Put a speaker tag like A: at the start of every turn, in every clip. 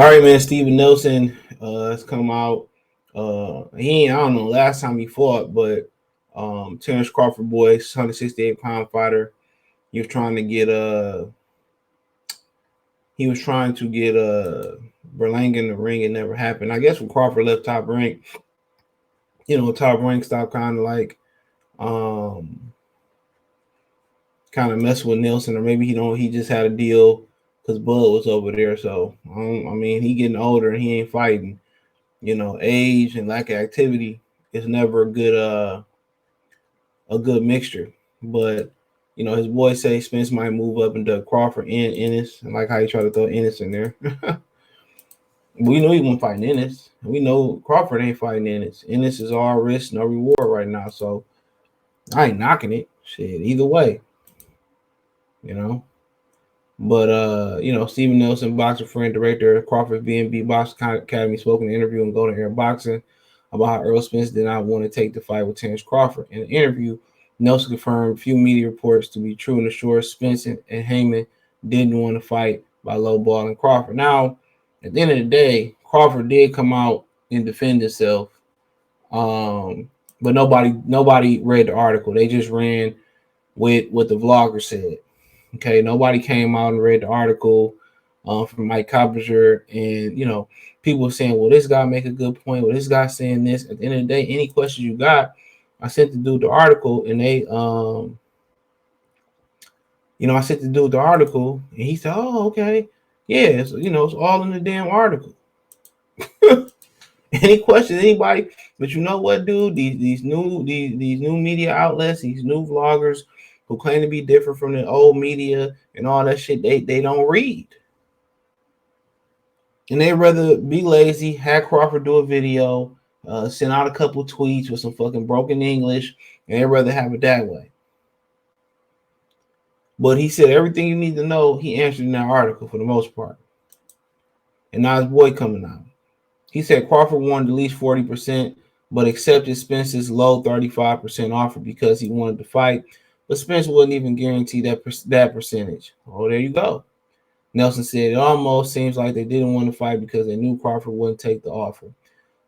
A: All right, man. Steven Nelson has come out. I don't know last time he fought, but Terrence Crawford, boy, 168-pound fighter. He was trying to get Berlanga in the ring. It never happened. I guess when Crawford left Top Rank, Top Rank stopped um kind of messing with Nelson, or maybe he just had a deal because Bud was over there. So he getting older and he ain't fighting. Age and lack of activity is never a good mixture. But his boys say Spence might move up into Crawford and Ennis. I like how he tried to throw Ennis in there. We know he won't fight Ennis. We know Crawford ain't fighting Ennis. Ennis is all risk, no reward right now. So I ain't knocking it. Shit, either way. But Steven Nelson, boxer friend, director of Crawford BNB Boxing Academy, spoke in an interview on Golden Air Boxing about how Earl Spence did not want to take the fight with Terrence Crawford. In the interview, Nelson confirmed a few media reports to be true and assured Spence and Heyman didn't want to fight by lowballing Crawford. Now, at the end of the day, Crawford did come out and defend himself, but nobody read the article. They just ran with what the vlogger said. Okay, nobody came out and read the article from Mike Coppinger, and people saying, "Well, this guy make a good point. Well, this guy saying this." At the end of the day, any questions you got, I sent the dude the article, and I sent the dude the article, and he said, "Oh, okay, yeah, so, it's all in the damn article." Any questions, anybody? But you know what, dude? These new media outlets, these new vloggers who claim to be different from the old media and all that shit, they don't read. And they rather be lazy, have Crawford do a video, send out a couple tweets with some fucking broken English, and they rather have it that way. But he said everything you need to know, he answered in that article for the most part. And now his boy coming out. He said Crawford wanted at least 40%, but accepted Spence's low 35% offer because he wanted to fight. But Spence wouldn't even guarantee that percentage. Oh, there you go. Nelson said it almost seems like they didn't want to fight because they knew Crawford wouldn't take the offer.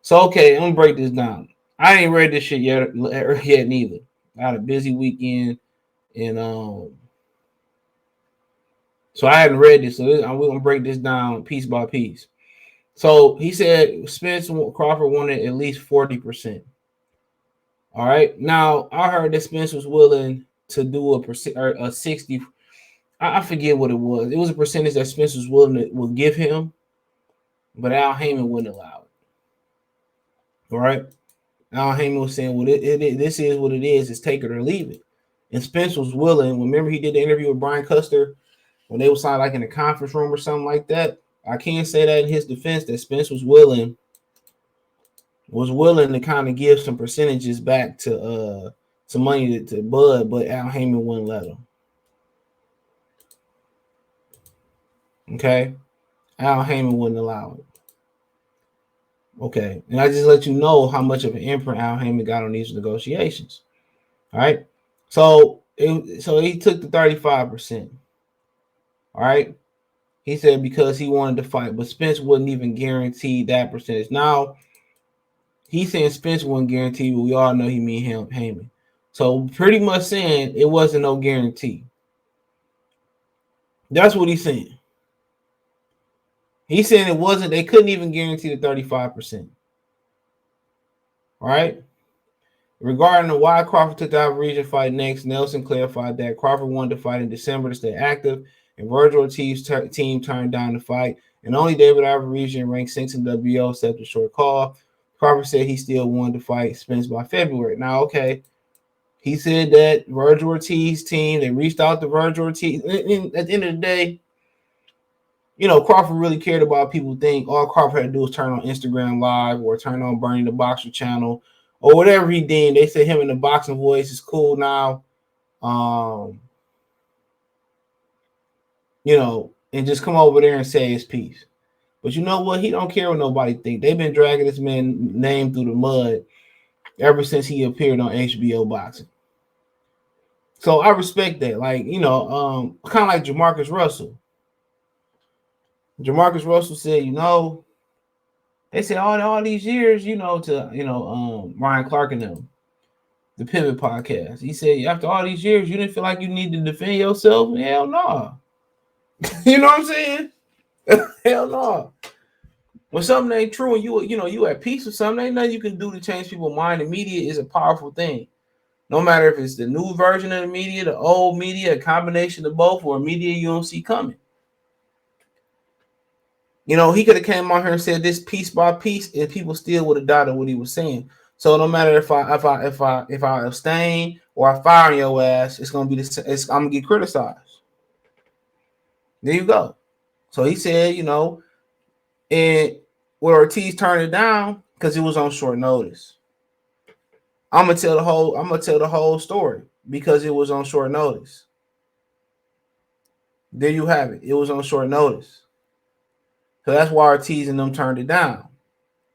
A: So, okay, I'm going to break this down. I ain't read this shit yet neither. I had a busy weekend, and so I hadn't read this. So we're going to break this down piece by piece. So he said Spence Crawford wanted at least 40%. All right. Now I heard that Spence was willing to do a 60. I forget what it was. It was a percentage that Spence was willing to will give him, but Al Heyman wouldn't allow it. All right. Al Heyman was saying, "Well, this is what it is. It's take it or leave it." And Spence was willing. Remember, he did the interview with Brian Custer when they were signed like in a conference room or something like that. I can't say that in his defense that Spence was willing to kind of give some percentages back to some money to Bud, but Al Heyman wouldn't let him. Okay, Al Heyman wouldn't allow it. Okay, and I just let you know how much of an imprint Al Heyman got on these negotiations. All right, so he took the 35%. All right. He said because he wanted to fight, but Spence wouldn't even guarantee that percentage. Now, he's saying Spence wouldn't guarantee, but we all know he mean Heyman. So pretty much saying it wasn't no guarantee. That's what he's saying. He's saying it wasn't, they couldn't even guarantee the 35%. All right. Regarding the why Crawford took the region fight next, Nelson clarified that Crawford wanted to fight in December to stay active, and Vergil Ortiz team turned down the fight, and only David Region ranked 6 in WO accepted a short call. Crawford said he still wanted to fight Spence by February. Now, okay, he said that Vergil Ortiz team, they reached out to Vergil Ortiz. And at the end of the day, Crawford really cared about people think all Crawford had to do was turn on Instagram Live or turn on Bernie the Boxer channel or whatever he deemed. They said him in the boxing voice is cool now. And just come over there and say his piece. But you know what? He don't care what nobody think. They've been dragging this man's name through the mud ever since he appeared on HBO Boxing. So I respect that. Like, kind of like Jamarcus Russell. Jamarcus Russell said, they said all these years, to Ryan Clark and them, the Pivot Podcast. He said, after all these years, you didn't feel like you need to defend yourself? Hell no. You know what I'm saying? Hell no. When something ain't true and you at peace with something, ain't nothing you can do to change people's mind. The media is a powerful thing. No matter if it's the new version of the media, the old media, a combination of both, or a media you don't see coming. He could have came on here and said this piece by piece, and people still would have doubted what he was saying. So no matter if I abstain or I fire your ass, it's gonna be I'm gonna get criticized. There you go. So he said, and when Ortiz turned it down because it was on short notice. I'm gonna tell the whole story because it was on short notice. There you have it. It was on short notice. So that's why Ortiz and them turned it down.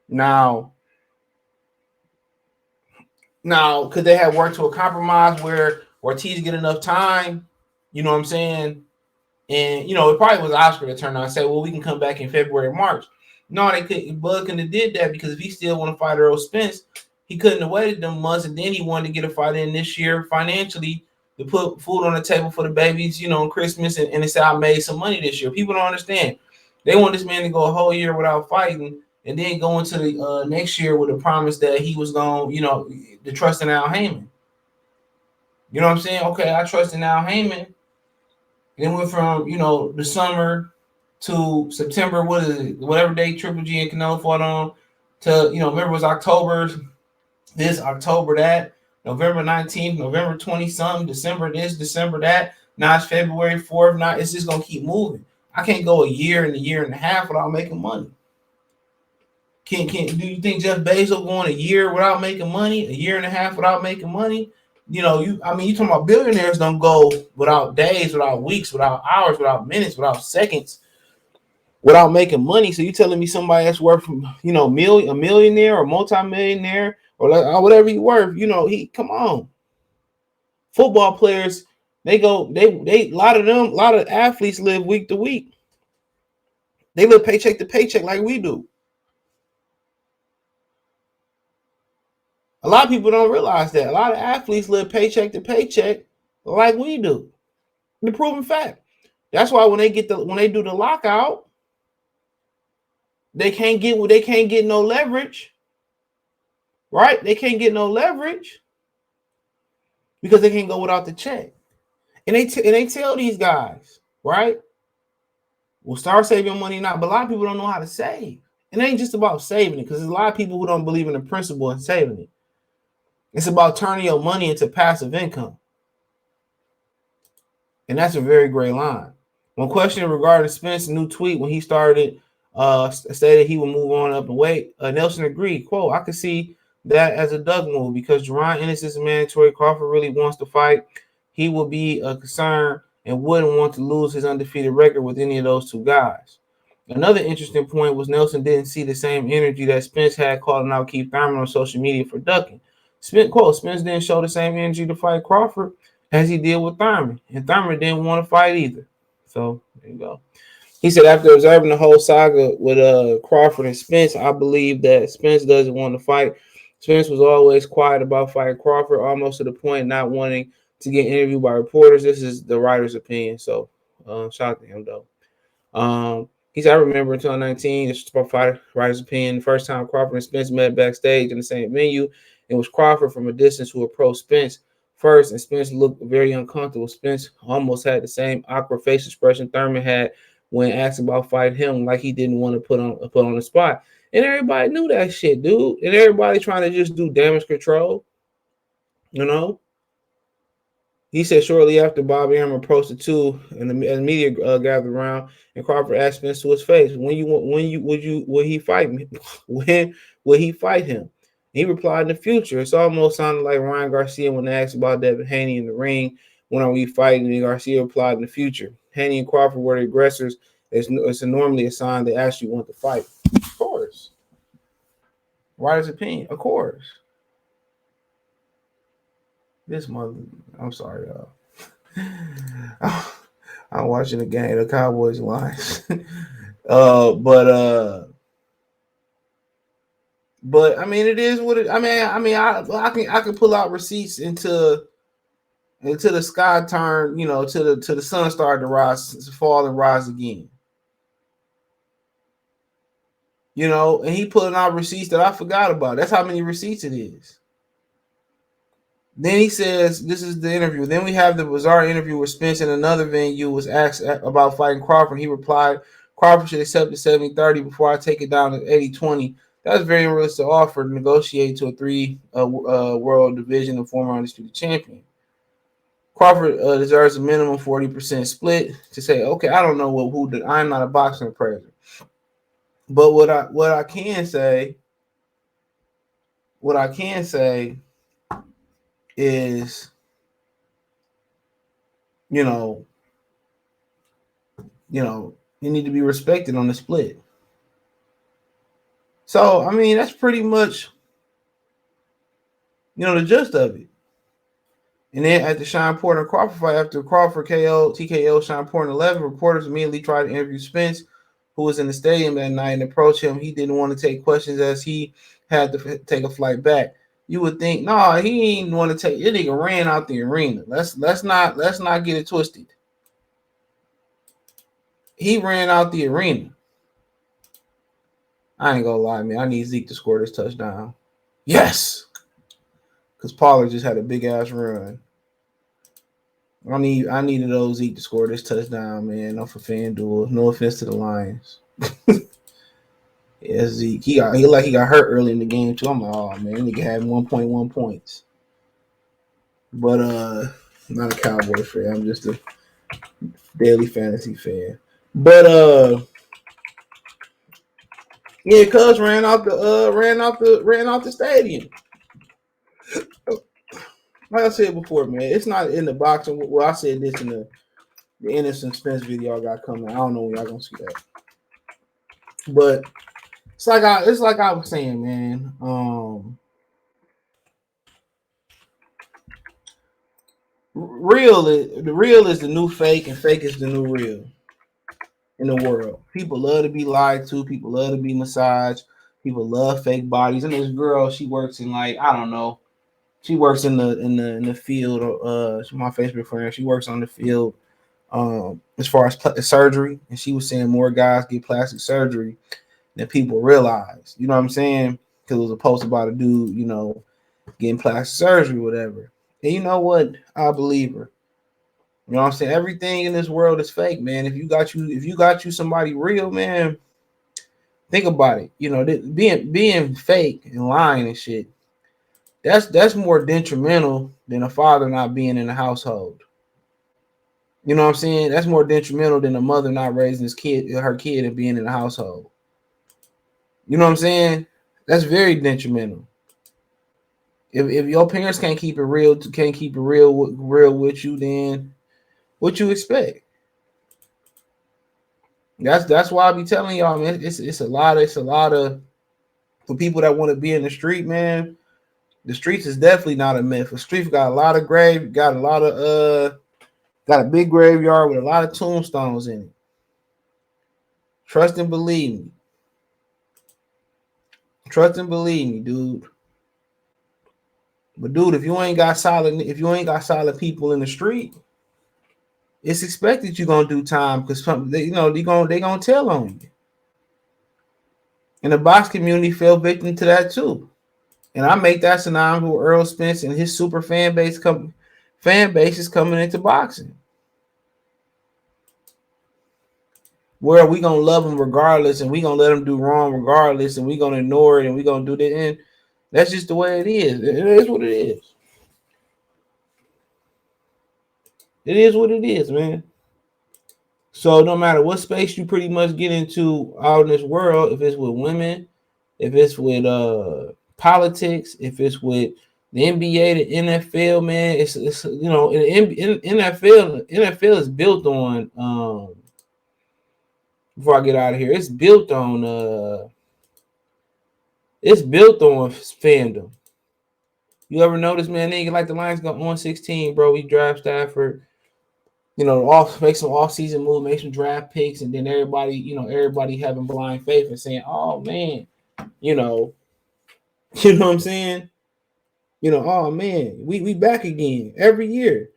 A: Now, could they have worked to a compromise where Ortiz get enough time? You know what I'm saying? And, it probably was Oscar that turned out and said, well, we can come back in February or March. No, they couldn't. Bud couldn't have did that because if he still want to fight Earl Spence, he couldn't have waited them months, and then he wanted to get a fight in this year financially to put food on the table for the babies, on Christmas, and they said, I made some money this year. People don't understand. They want this man to go a whole year without fighting and then go into the next year with a promise that he was going, to trust in Al Heyman. You know what I'm saying? Okay, I trust in Al Heyman. Then went from, the summer to September, what is it? Whatever day Triple G and Canelo fought on, to, remember it was October, this, October that, November 19th, November 20-something, December this, December that. Now it's February 4th. Now it's just going to keep moving. I can't go a year and a half without making money. Do you think Jeff Bezos going a year without making money, a year and a half without making money? You talking about billionaires don't go without days, without weeks, without hours, without minutes, without seconds, without making money. So you telling me somebody that's worth, a millionaire or multimillionaire or whatever he worth, come on. Football players, a lot of athletes live week to week. They live paycheck to paycheck like we do. A lot of people don't realize that. A lot of athletes live paycheck to paycheck like we do. The proven fact. That's why when they do the lockout, they can't get no leverage. Right? They can't get no leverage because they can't go without the check. And they tell these guys, right? We'll start saving money now, but a lot of people don't know how to save. It ain't just about saving it because there's a lot of people who don't believe in the principle of saving it. It's about turning your money into passive income. And that's a very great line. When questioned regarding Spence's new tweet when he started, stated he would move on up and wait, Nelson agreed, quote, I could see that as a Doug move because Jerron Ennis is mandatory. Crawford really wants to fight. He would be a concern and wouldn't want to lose his undefeated record with any of those two guys. Another interesting point was Nelson didn't see the same energy that Spence had calling out Keith Thurman on social media for ducking. Spence didn't show the same energy to fight Crawford as he did with Thurman, and Thurman didn't want to fight either. So there you go. He said, after observing the whole saga with Crawford and Spence, I believe that Spence doesn't want to fight. Spence was always quiet about fighting Crawford, almost to the point not wanting to get interviewed by reporters. This is the writer's opinion, so shout out to him, though. He said, I remember in 2019, this was about fighter writer's opinion. The first time Crawford and Spence met backstage in the same venue, it was Crawford from a distance who approached Spence first, and Spence looked very uncomfortable. Spence almost had the same awkward face expression Thurman had when asked about fighting him, like he didn't want to put on the spot. And everybody knew that shit, dude. And everybody trying to just do damage control, He said shortly after Bobby Arum approached the two and the media gathered around, and Crawford asked Spence to his face, "Will he fight me? When will he fight him?" He replied, "In the future." It's almost sounded like Ryan Garcia when asked about Devin Haney in the ring. When are we fighting? And Garcia replied, "In the future." Haney and Crawford were the aggressors. It's normally a sign they actually want to fight. Of course. Writer's opinion. Of course. I'm sorry, y'all. I'm watching the game, the Cowboys Lions. But I mean, it is what it. I can pull out receipts until the sky turn, till the sun started to rise, fall and rise again. And he pulling out receipts that I forgot about. That's how many receipts it is. Then he says, this is the interview. Then we have the bizarre interview where Spence in another venue was asked about fighting Crawford. He replied, Crawford should accept the 70-30 before I take it down to 80-20. That's very unrealistic offer to negotiate to a three world division and former undisputed champion. Crawford deserves a minimum 40% split to say, okay, I don't know who did. I'm not a boxing appraiser. But what I can say is, you need to be respected on the split. So, I mean, that's pretty much, the gist of it. And then at the Sean Porter and Crawford fight, after Crawford TKO Sean Porter 11, reporters immediately tried to interview Spence, who was in the stadium that night, and approach him. He didn't want to take questions as he had to take a flight back. You would think, no, he didn't want to take. That nigga ran out the arena. Let's not get it twisted. He ran out the arena. I ain't gonna lie, man. I need Zeke to score this touchdown. Yes, because Pollard just had a big ass run. I needed those Zeke to score this touchdown, man. Not for FanDuel. No offense to the Lions. Yeah, Zeke. He got hurt early in the game too. I'm like, oh man, nigga had 1.1 points. But not a Cowboy fan. I'm just a daily fantasy fan. But yeah, Cubs ran out the stadium. Like I said before, man, it's not in the boxing. Well, I said this in the Innocent Spence video I got coming. I don't know when y'all gonna see that. But it's like I was saying, man. Real is the new fake, and fake is the new real in the world. People love to be lied to. People love to be massaged. People love fake bodies. And this girl, she works in I don't know. She works in the field. She's my Facebook friend. She works on the field as far as surgery, and she was saying more guys get plastic surgery than people realize. You know what I'm saying? Because it was a post about a dude, getting plastic surgery, whatever. And you know what? I believe her. You know what I'm saying? Everything in this world is fake, man. If you got you somebody real, man, think about it. Being fake and lying and shit. That's more detrimental than a father not being in the household. You know what I'm saying? That's more detrimental than a mother not raising her kid and being in the household. You know what I'm saying? That's very detrimental. If your parents can't keep it real with you, then what you expect? That's why I be telling y'all, man. It's a lot of for people that want to be in the street, man. The streets is definitely not a myth. The streets got a lot of grave, got a big graveyard with a lot of tombstones in it. Trust and believe me. Trust and believe me, dude. But dude, if you ain't got solid people in the street, it's expected you're gonna do time because they gonna tell on you. And the box community fell victim to that too. And I make that scenario with Earl Spence and his super fan base is coming into boxing. Where we gonna love them regardless, and we gonna let them do wrong regardless, and we gonna ignore it, and we gonna do that. And that's just the way it is. It is what it is. It is what it is, man. So no matter what space you pretty much get into out in this world, if it's with women, if it's with politics, if it's with the NBA, the NFL, man, it's NFL is built on before I get out of here, it's built on fandom. You ever notice, man, nigga, like the Lions go on 16, bro. We draft Stafford. make some off-season move, make some draft picks, and then everybody having blind faith and saying, "Oh man, you know, you know what I'm saying? Oh man, we back again every year."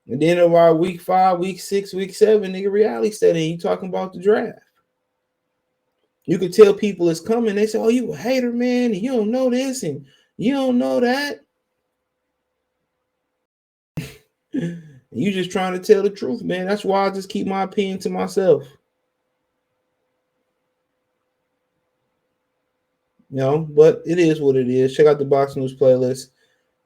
A: And then of our week 5, week 6, week 7, nigga, reality set in. You talking about the draft? You could tell people it's coming. They say, "Oh, you a hater, man, and you don't know this and you don't know that." You just trying to tell the truth, man. That's why I just keep my opinion to myself. But it is what it is. Check out the Box News playlist.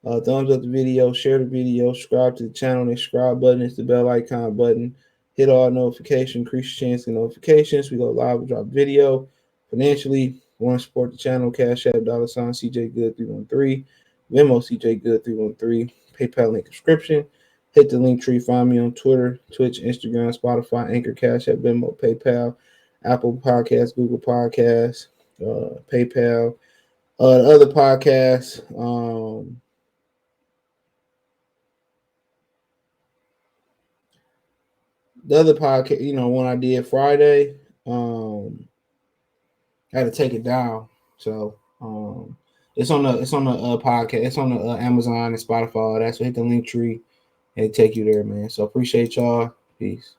A: Thumbs up the video, share the video, subscribe to the channel. The subscribe button is the bell icon button. Hit all notifications, increase your chance of notifications. We go live and drop video. Financially, want to support the channel, Cash App, $ CJ Good 313, Venmo CJ Good 313, PayPal link description. Hit the link tree. Find me on Twitter, Twitch, Instagram, Spotify, Anchor, Cash App, Venmo, PayPal, Apple Podcasts, Google Podcasts, PayPal. The other podcasts, one I did Friday, I had to take it down. So it's on the podcast. It's on the Amazon and Spotify. That's hit the link tree and take you there, man. So appreciate y'all. Peace.